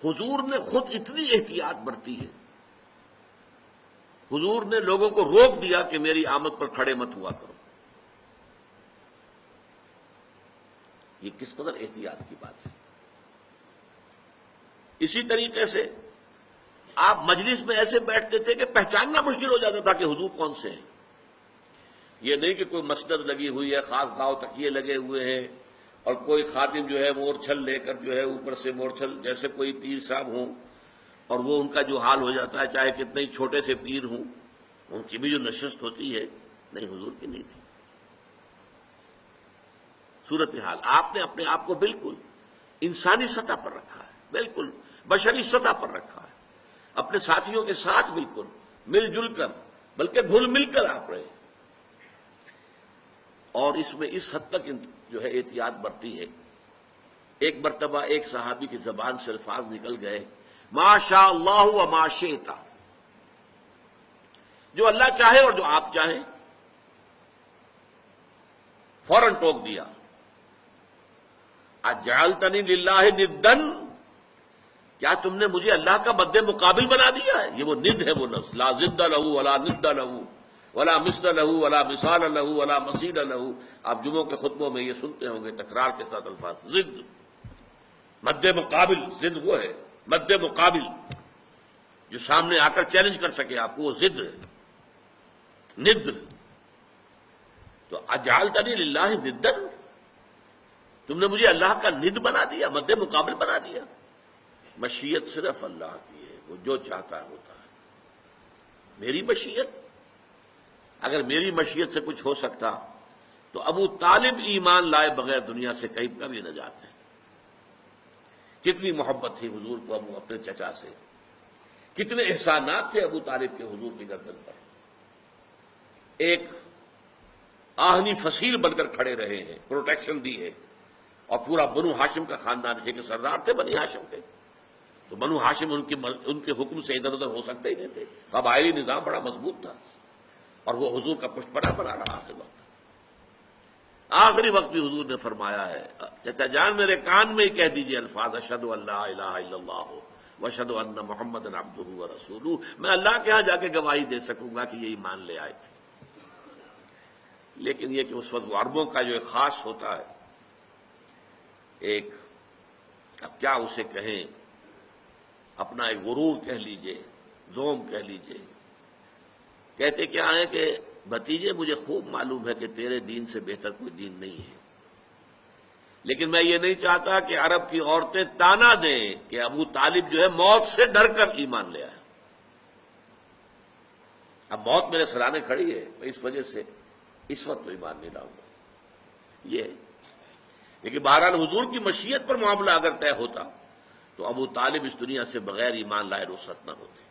حضور نے خود اتنی احتیاط برتی ہے، حضور نے لوگوں کو روک دیا کہ میری آمد پر کھڑے مت ہوا کرو. یہ کس قدر احتیاط کی بات ہے. اسی طریقے سے آپ مجلس میں ایسے بیٹھتے تھے کہ پہچاننا مشکل ہو جاتا تھا کہ حضور کون سے ہیں. یہ نہیں کہ کوئی مسند لگی ہوئی ہے، خاص گاؤں تکیے لگے ہوئے ہیں، اور کوئی خادم جو ہے مورچھل لے کر جو ہے اوپر سے مورچھل جیسے کوئی پیر صاحب ہوں، اور وہ ان کا جو حال ہو جاتا ہے چاہے کتنے ہی چھوٹے سے پیر ہوں، ان کی بھی جو نشست ہوتی ہے، نہیں حضور کی نہیں تھی. صورتحال آپ نے اپنے آپ کو بالکل انسانی سطح پر رکھا ہے، بالکل بشری سطح پر رکھا ہے، اپنے ساتھیوں کے ساتھ بالکل مل جل کر، بلکہ گھل مل کر آپ رہے. اور اس میں اس حد تک جو ہے احتیاط برتی ہے. ایک مرتبہ ایک صحابی کی زبان سے الفاظ نکل گئے، ما شاء اللہ و ما شئت، جو اللہ چاہے اور جو آپ چاہیں. فوراً ٹوک دیا، اجعلتنی للہ ندن، کیا تم نے مجھے اللہ کا مد مقابل بنا دیا ہے؟ یہ وہ ند ہے، وہ لفظ لا ضد لہ ولا ند لہ ولا مثل لہ ولا مثال لہ ولا مثیل لہ. آپ جمعوں کے خطبوں میں یہ سنتے ہوں گے تکرار کے ساتھ الفاظ ضد، مد مقابل. ضد وہ ہے مد مقابل جو سامنے آ کر چیلنج کر سکے آپ کو، وہ ضد ہے، ند. تو اجعلتنی للہ ندن، تم نے مجھے اللہ کا ند بنا دیا، مد مقابل بنا دیا. مشیت صرف اللہ کی ہے، وہ جو چاہتا ہے ہوتا ہے. میری مشیت، اگر میری مشیت سے کچھ ہو سکتا تو ابو طالب ایمان لائے بغیر دنیا سے کہیں کبھی نہ جاتے. کتنی محبت تھی حضور کو ابو اپنے چچا سے، کتنے احسانات تھے ابو طالب کے حضور کی گردن پر. ایک آہنی فصیل بن کر کھڑے رہے ہیں، پروٹیکشن دی ہے. اور پورا بنو ہاشم کا خاندان ہے کہ سردار تھے بنی ہاشم کے، تو بنو ہاشم ان کے حکم سے ادھر ادھر ہو سکتے ہی نہیں تھے. قبائلی نظام بڑا مضبوط تھا، اور وہ حضور کا پشت پناہ بنا رہا آخری وقت. آخری وقت بھی حضور نے فرمایا ہے، چچا جان میرے کان میں ہی کہہ دیجئے الفاظ اشہد ان لا الہ الا اللہ واشہد ان محمدا عبدہ ورسولہ، میں اللہ کے ہاں جا کے گواہی دے سکوں گا کہ یہ ایمان لے آئے تھے. لیکن یہ کہ اس وقت عربوں کا جو ایک خاص ہوتا ہے، ایک اب کیا اسے کہیں، اپنا ایک غرور کہہ لیجئے، ذوم کہہ لیجئے. کہتے کیا ہے کہ بھتیجے مجھے خوب معلوم ہے کہ تیرے دین سے بہتر کوئی دین نہیں ہے، لیکن میں یہ نہیں چاہتا کہ عرب کی عورتیں تانا دیں کہ ابو طالب جو ہے موت سے ڈر کر ایمان لے آیا. اب موت میرے سرانے کھڑی ہے، میں اس وجہ سے اس وقت تو ایمان نہیں لاؤں گا. یہ لیکن بہرحال حضور کی مشیت پر معاملہ اگر طے ہوتا تو ابو طالب اس دنیا سے بغیر ایمان لائے رخصت نہ ہوتے.